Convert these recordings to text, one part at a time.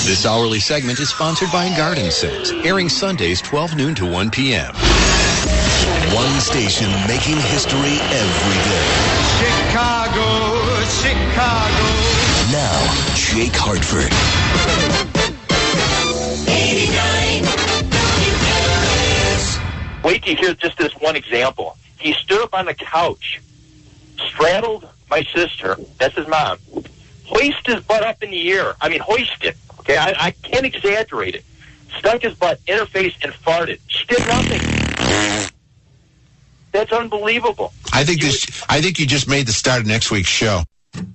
This hourly segment is sponsored by Garden Sense, airing Sundays 12 noon to 1 p.m. One station making history every day. Chicago, Chicago. Now, Jake Hartford. 89 WLS. Wait till you hear just this one example. He stood up on the couch, straddled my sister, that's his mom, hoisted his butt up in the air. I mean, hoisted. Okay, I can't exaggerate it. Stuck his butt in her face and farted. She did nothing. That's unbelievable. I think you just made the start of next week's show. Some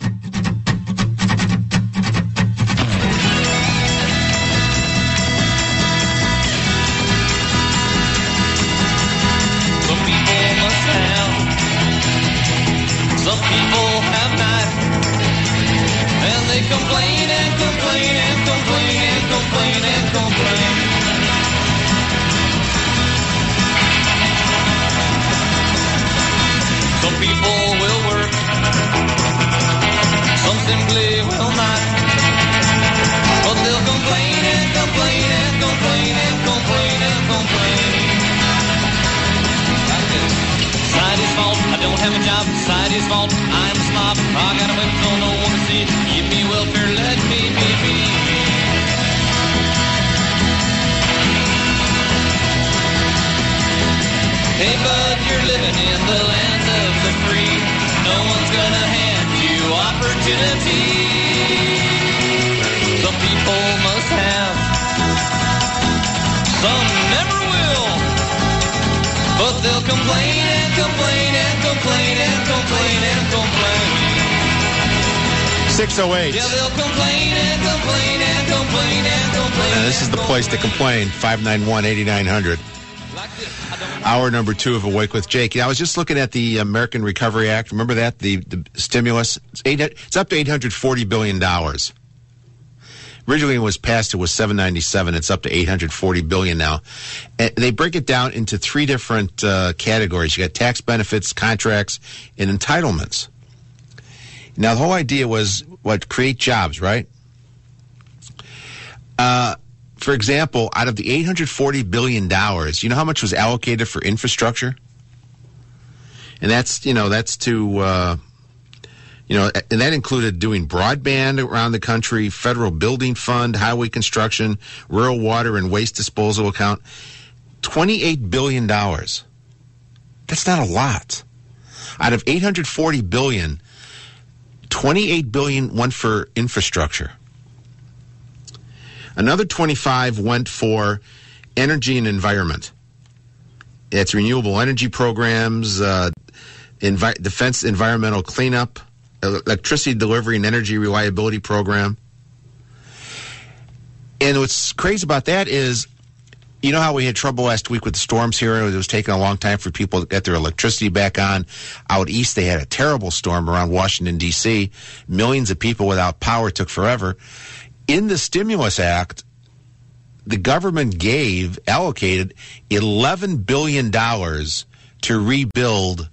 people must have, some people have not, and they complain and complain and complain and complain and complain. Some people will work, some simply will not, but they'll complain and complain and complain and complain and complain. Society's fault, I don't have a job. Society's fault, I'm a slob. I got a whip, so no one to see it. Give me welfare, let me be me. Hey bud, you're living in the land of the free. No one's gonna hand you opportunity. Some people must have, some never will. But they'll complain and complain and complain and complain and complain. 608. Yeah, they'll complain and complain and complain and complain. This is the place to complain. 591-8900. Hour number 2 of Awake with Jake. I was just looking at the American Recovery Act. Remember that? The stimulus? It's up to $840 billion. Originally, when it was passed, it was $797. It's up to $840 billion now. And they break it down into 3 different categories. You got tax benefits, contracts, and entitlements. Now, the whole idea was create jobs, right? For example, out of the $840 billion, you know how much was allocated for infrastructure? And that's to, and that included doing broadband around the country, federal building fund, highway construction, rural water and waste disposal account. $28 billion. That's not a lot. Out of $840 billion, $28 billion went for infrastructure. Another 25 went for energy and environment. It's renewable energy programs, defense environmental cleanup, electricity delivery and energy reliability program. And what's crazy about that is, you know how we had trouble last week with the storms here? It was taking a long time for people to get their electricity back on. Out east, they had a terrible storm around Washington, D.C. Millions of people without power, took forever. In the Stimulus Act, the government allocated $11 billion to rebuild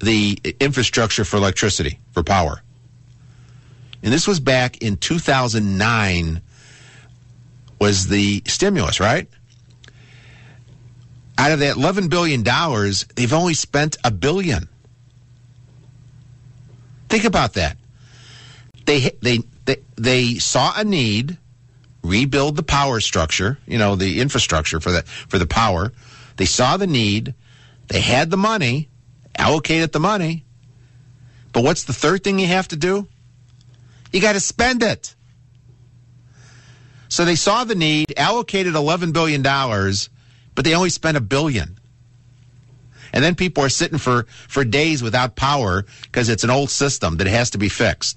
the infrastructure for electricity, for power. And this was back in 2009 was the stimulus, right? Out of that $11 billion, they've only spent $1 billion. Think about that. They saw a need, rebuild the power structure, the infrastructure for the power. They saw the need. They had the money, allocated the money. But what's the third thing you have to do? You got to spend it. So they saw the need, allocated $11 billion, but they only spent $1 billion. And then people are sitting for days without power because it's an old system that has to be fixed.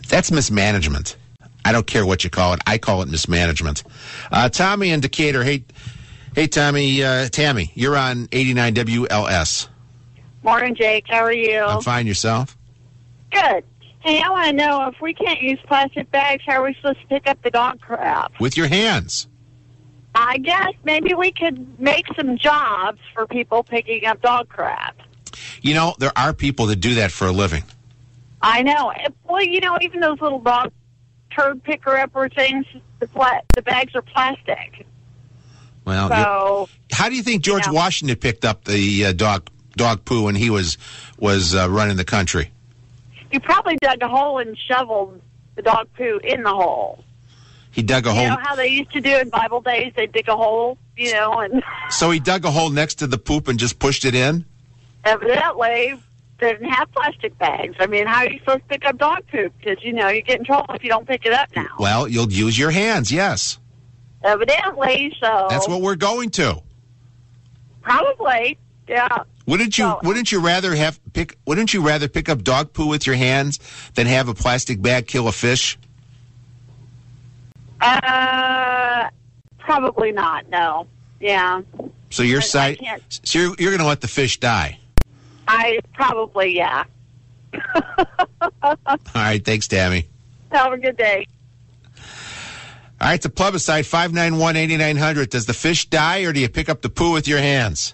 That's mismanagement. I don't care what you call it. I call it mismanagement. Tommy in Decatur. Hey, Tommy. Tammy, you're on 89 WLS. Morning, Jake. How are you? I'm fine. Yourself? Good. Hey, I want to know, if we can't use plastic bags, how are we supposed to pick up the dog crap? With your hands. I guess maybe we could make some jobs for people picking up dog crap. There are people that do that for a living. I know. Well, even those little dog turd picker-upper things, the bags are plastic. Well, So, how do you think George Washington picked up the dog poo when he was running the country? you probably dug a hole and shoveled the dog poo in the hole. He dug a hole. You know how they used to do in Bible days? They dig a hole, and So he dug a hole next to the poop and just pushed it in? evidently they didn't have plastic bags. I mean, how are you supposed to pick up dog poop? Because, you get in trouble if you don't pick it up now. Well, you'll use your hands, yes. Evidently, so. That's what we're going to. Probably, yeah. Wouldn't you rather pick up dog poo with your hands than have a plastic bag kill a fish? Probably not, no. Yeah. So you're I can't. So you're going to let the fish die. Yeah. All right, thanks, Tammy. Have a good day. All right, it's a plebiscite, 591-8900. Does the fish die, or do you pick up the poo with your hands?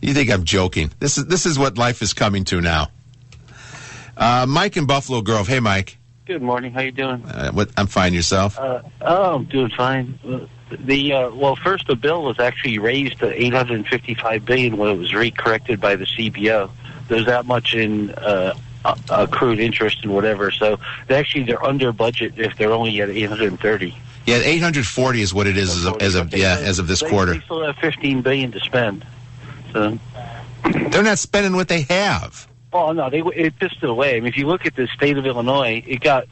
You think I'm joking. This is what life is coming to now. Mike in Buffalo Grove. Hey, Mike. Good morning. How you doing? I'm fine. Yourself? I'm doing fine. First the bill was actually raised to $855 billion when it was recorrected by the CBO. There's that much in accrued interest and whatever. So they're under budget if they're only at 830. Yeah, 840 is what it is as of this quarter. They still have $15 billion to spend. So they're not spending what they have. Oh no, it pissed it away. I mean, if you look at the state of Illinois, it got,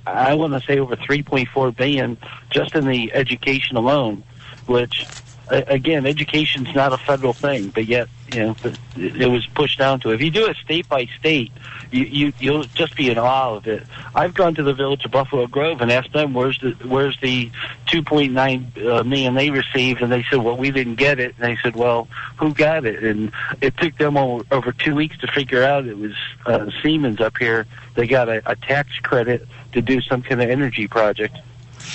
I want to say, over $3.4 billion just in the education alone. Which, again, education's not a federal thing, but yet it was pushed down to it. If you do it state by state, you'll just be in awe of it. I've gone to the village of Buffalo Grove and asked them where's the $2.9 million they received, and they said, well, we didn't get it. And they said, well, who got it? And it took them over 2 weeks to figure out it was Siemens up here. They got a tax credit to do some kind of energy project.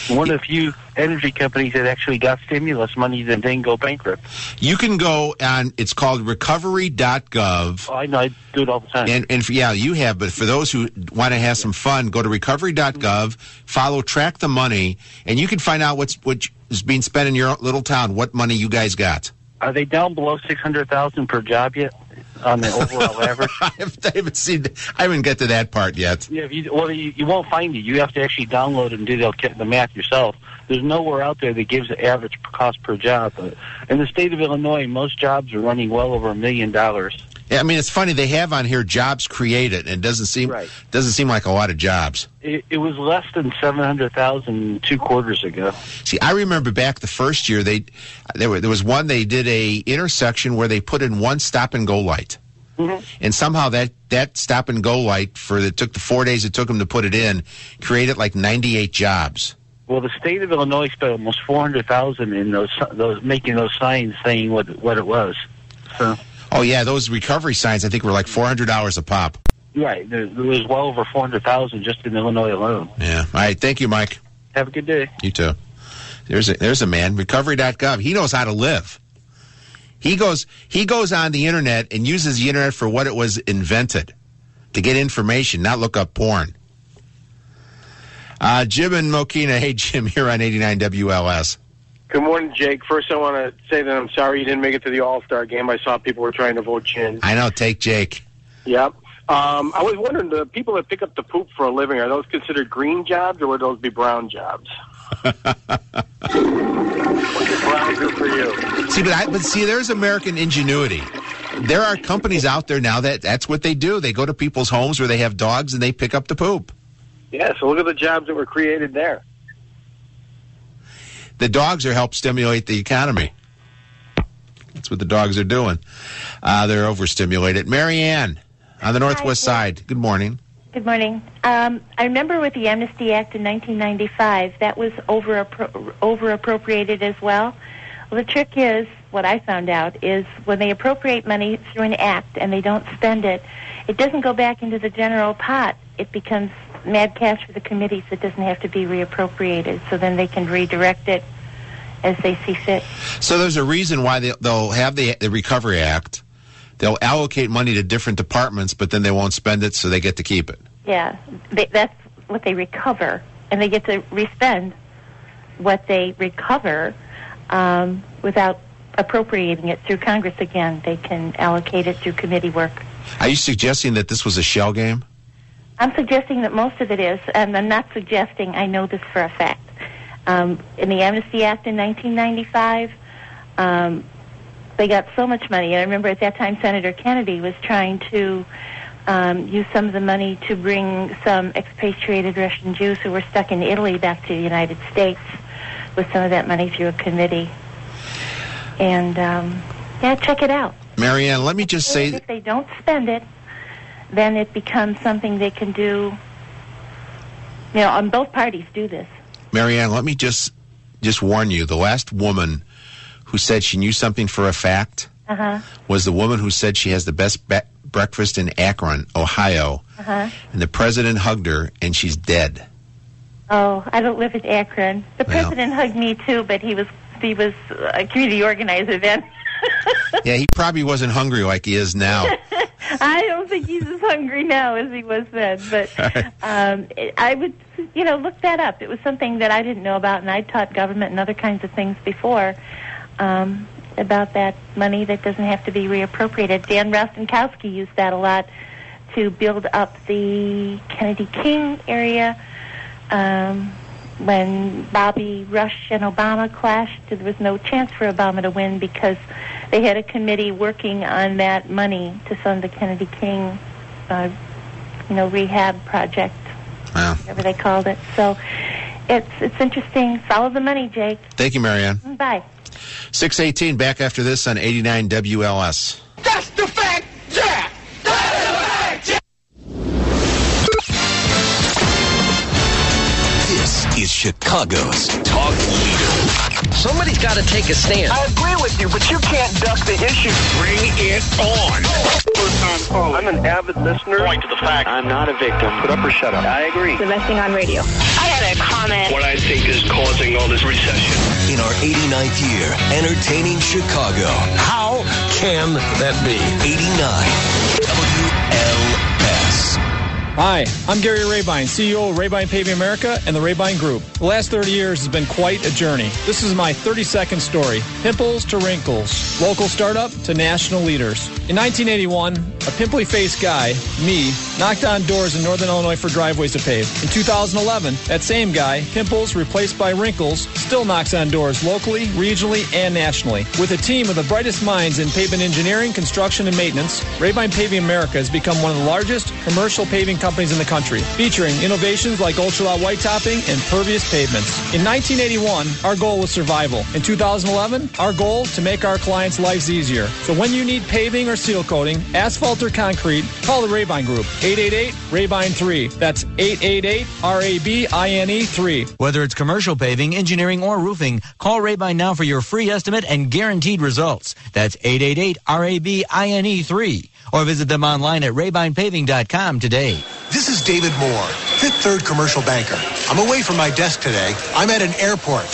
One of the few energy companies that actually got stimulus money that didn't go bankrupt. You can go on, it's called recovery.gov. Oh, I know, I do it all the time. And you have, but for those who want to have some fun, go to recovery.gov, track the money, and you can find out what is being spent in your little town, what money you guys got. Are they down below $600,000 per job yet on the overall average? I haven't get to that part yet. Yeah, you won't find it. You have to actually download it and do the math yourself. There's nowhere out there that gives the average cost per job. But in the state of Illinois, most jobs are running well over $1 million. Yeah, I mean, it's funny. They have on here jobs created, and it doesn't seem like a lot of jobs. It was less than 700,000 2 quarters ago. See, I remember back the first year, there was one, they did a intersection where they put in one stop-and-go light. Mm-hmm. And somehow that stop-and-go light, it took the 4 days it took them to put it in, created like 98 jobs. Well, the state of Illinois spent almost $400,000 in those making those signs saying what it was. So. Oh yeah, those recovery signs I think were like $400 a pop. Right, there was well over $400,000 just in Illinois alone. Yeah. All right, thank you, Mike. Have a good day. You too. There's a man, recovery.gov. He knows how to live. He goes on the internet and uses the internet for what it was invented, to get information, not look up porn. Jim and Mokina. Hey, Jim, here on 89 WLS. Good morning, Jake. First, I want to say that I'm sorry you didn't make it to the All-Star game. I saw people were trying to vote you in. I know. Take Jake. Yep. I was wondering, the people that pick up the poop for a living, are those considered green jobs, or would those be brown jobs? What does brown do for you? See, there's American ingenuity. There are companies out there now that's what they do. They go to people's homes where they have dogs and they pick up the poop. Yeah, so look at the jobs that were created there. The dogs are help stimulate the economy. That's what the dogs are doing. They're overstimulated. Mary Ann on the Northwest Side. Good morning. Good morning. I remember with the Amnesty Act in 1995, that was over-appropriated as well. Well, the trick is, what I found out, is when they appropriate money through an act and they don't spend it, it doesn't go back into the general pot. It becomes mad cash for the committees. It doesn't have to be reappropriated, so then they can redirect it as they see fit. So there's a reason why they'll have the Recovery Act. They'll allocate money to different departments, but then they won't spend it, so they get to keep it. Yeah, that's what they recover, and they get to respend what they recover without appropriating it through Congress again. They can allocate it through committee work. Are you suggesting that this was a shell game? I'm suggesting that most of it is, and I'm not suggesting I know this for a fact. In the Amnesty Act in 1995, they got so much money. I remember at that time Senator Kennedy was trying to use some of the money to bring some expatriated Russian Jews who were stuck in Italy back to the United States with some of that money through a committee. And, check it out. Marianne, let me just say... If they don't spend it, then it becomes something they can do. And both parties do this. Marianne, let me just warn you. The last woman who said she knew something for a fact was the woman who said she has the best breakfast in Akron, Ohio. And the president hugged her, and she's dead. Oh, I don't live in Akron. The president hugged me, too, but he was a community organizer then. Yeah, he probably wasn't hungry like he is now. I don't think he's as hungry now as he was then. But I would, look that up. It was something that I didn't know about, and I taught government and other kinds of things before about that money that doesn't have to be reappropriated. Dan Rostenkowski used that a lot to build up the Kennedy King area. When Bobby Rush and Obama clashed, there was no chance for Obama to win because they had a committee working on that money to fund the Kennedy King, rehab project, whatever they called it. So it's interesting. Follow the money, Jake. Thank you, Marianne. Bye. 6:18, back after this on 89 WLS. That's the fact, Jack! That's the fact, Jack! This is Chicago's talk leader. Somebody's got to take a stand. I agree with you, but you can't duck the issue. Bring it on! I'm an avid listener. Point to the fact. I'm not a victim. Put up or shut up. I agree. Domestic on radio. I had a comment. What I think is causing all this recession. In our 89th year, entertaining Chicago. How can that be? 89 WLS. Hi, I'm Gary Rabine, CEO of Rabine Paving America and the Rabine Group. The last 30 years has been quite a journey. This is my 32nd story. Pimples to wrinkles. Local startup to national leaders. In 1981, a pimply-faced guy, me, knocked on doors in Northern Illinois for driveways to pave. In 2011, that same guy, Pimples replaced by Wrinkles, still knocks on doors locally, regionally, and nationally. With a team of the brightest minds in pavement engineering, construction, and maintenance, Rabine Paving America has become one of the largest commercial paving companies in the country, featuring innovations like ultra-loud white topping and pervious pavements. In 1981, our goal was survival. In 2011, our goal to make our clients' lives easier. So when you need paving or seal coating, asphalt or concrete, call the Rabine Group. 888-RABINE-3. That's 888-RABINE-3. Whether it's commercial paving, engineering, or roofing, call Rabine now for your free estimate and guaranteed results. That's 888-RABINE-3. Or visit them online at rabinepaving.com today. This is David Moore, Fifth Third commercial banker. I'm away from my desk today. I'm at an airport.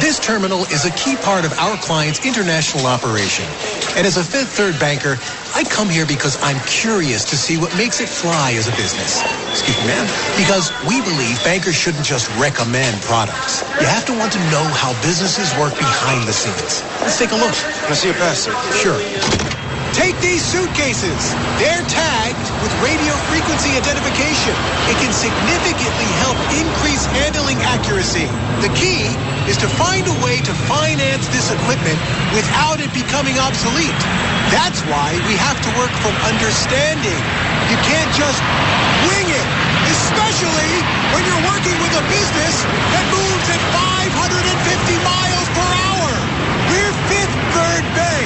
This terminal is a key part of our client's international operation. And as a Fifth Third banker, I come here because I'm curious to see what makes it fly as a business. Excuse me, ma'am. Because we believe bankers shouldn't just recommend products. You have to want to know how businesses work behind the scenes. Let's take a look. Can I see your pass, sir? Sure. Take these suitcases. They're tagged with radio frequency identification. It can significantly help increase handling accuracy. The key is to find a way to finance this equipment without it becoming obsolete. That's why we have to work from understanding. You can't just wing it, especially when you're working with a business that moves at 550 miles per hour. We're Fifth Third Bank,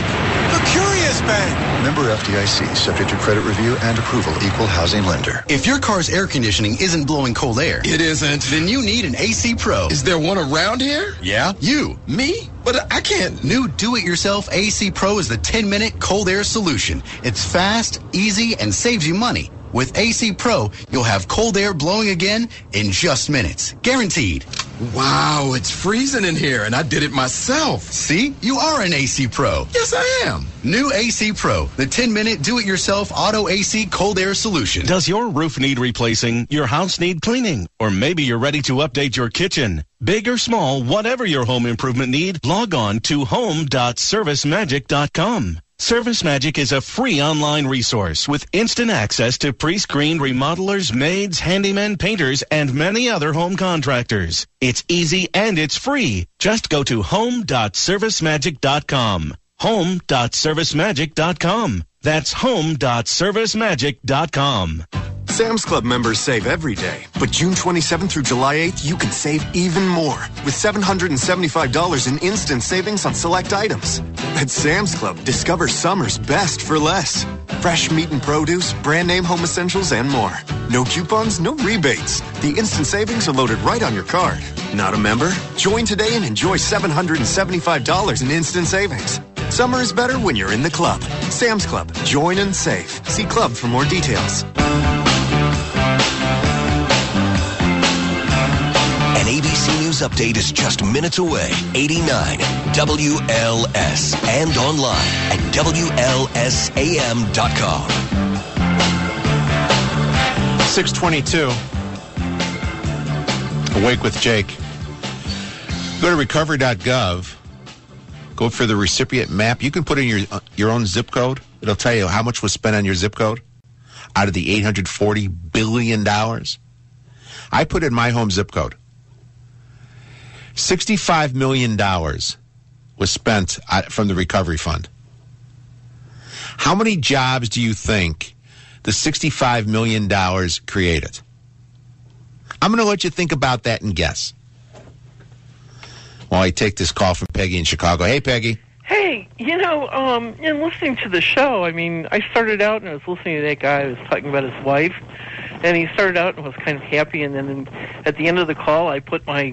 the curious bank. Member FDIC, subject to credit review and approval, equal housing lender. If your car's air conditioning isn't blowing cold air, it isn't, then you need an AC Pro. Is there one around here? Yeah, you. Me? But I can't. New do-it-yourself AC Pro is the 10-minute cold air solution. It's fast, easy, and saves you money. With AC Pro, you'll have cold air blowing again in just minutes. Guaranteed. Wow, it's freezing in here, and I did it myself. See? You are an AC Pro. Yes, I am. New AC Pro, the 10-minute do-it-yourself auto AC cold air solution. Does your roof need replacing? Your house need cleaning? Or maybe you're ready to update your kitchen? Big or small, whatever your home improvement need, log on to home.servicemagic.com. ServiceMagic is a free online resource with instant access to pre-screened remodelers, maids, handymen, painters, and many other home contractors. It's easy and it's free. Just go to home.servicemagic.com. home.servicemagic.com. That's home.servicemagic.com. Sam's Club members save every day, but June 27th through July 8th, you can save even more with $775 in instant savings on select items. At Sam's Club, discover summer's best for less. Fresh meat and produce, brand name home essentials, and more. No coupons, no rebates. The instant savings are loaded right on your card. Not a member? Join today and enjoy $775 in instant savings. Summer is better when you're in the club. Sam's Club. Join and save. See club for more details. An ABC News update is just minutes away. 89 WLS and online at WLSAM.com. 622. Awake with Jake. Go to recovery.gov. Go for the recipient map. You can put in your own zip code. It'll tell you how much was spent on your zip code out of the $840 billion. I put in my home zip code. $65 million was spent from the recovery fund. How many jobs do you think the $65 million created? I'm going to let you think about that and guess. While I take this call from Peggy in Chicago. Hey, Peggy. Hey, in listening to the show, I mean, I started out and I was listening to that guy who was talking about his wife, and he started out and was kind of happy, and then at the end of the call, I put my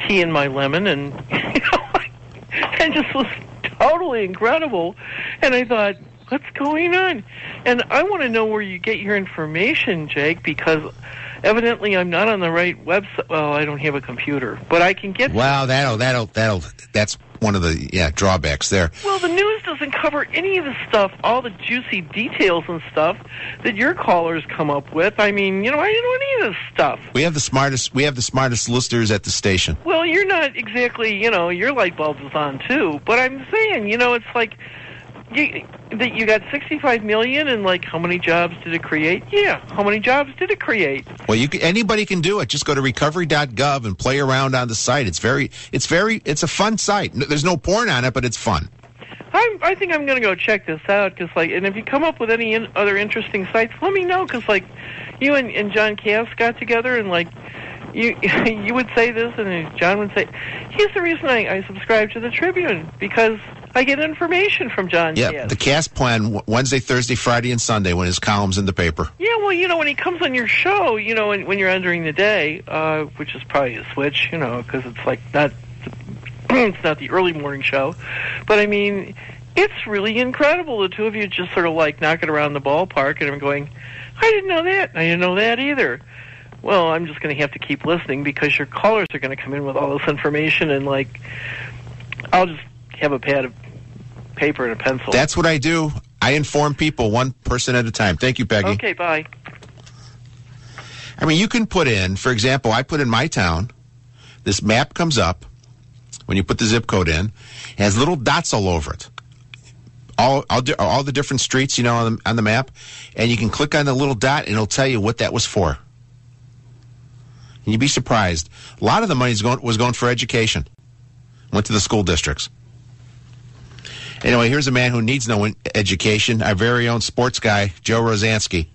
tea in my lemon, and it just was totally incredible. And I thought, what's going on? And I want to know where you get your information, Jake, because evidently I'm not on the right website. Well, I don't have a computer, but I can get. Well, that's one of the drawbacks there. Well, the news doesn't cover any of the stuff, all the juicy details and stuff that your callers come up with. I mean, I don't know any of this stuff. We have the smartest listeners at the station. Well, you're not exactly, your light bulb is on too. But I'm saying, it's like that you got $65 million, and like, how many jobs did it create? Yeah, how many jobs did it create? Well, anybody can do it. Just go to recovery.gov and play around on the site. It's a fun site. There's no porn on it, but it's fun. I think I'm going to go check this out, and if you come up with any other interesting sites, let me know, because like, you and John Cass got together, and like, you would say this, and John would say, here's the reason I subscribe to the Tribune, because I get information from John Cass. Yeah, the Cass plan, Wednesday, Thursday, Friday, and Sunday when his column's in the paper. Yeah, well, when he comes on your show, when you're on during the day, which is probably a switch, because it's like it's not the early morning show. But, I mean, it's really incredible. The two of you just sort of like knocking around the ballpark, and I'm going, I didn't know that. I didn't know that either. Well, I'm just going to have to keep listening, because your callers are going to come in with all this information, and, like, I'll just have a pad of paper and a pencil. That's what I do. I inform people one person at a time. Thank you, Peggy. Okay, bye. I mean, you can put in, for example, I put in my town. This map comes up when you put the zip code in. It has little dots all over it. All the different streets, on the map. And you can click on the little dot, and it'll tell you what that was for. And you'd be surprised. A lot of the money was going for education. Went to the school districts. Anyway, here's a man who needs no education, our very own sports guy, Joe Rosansky.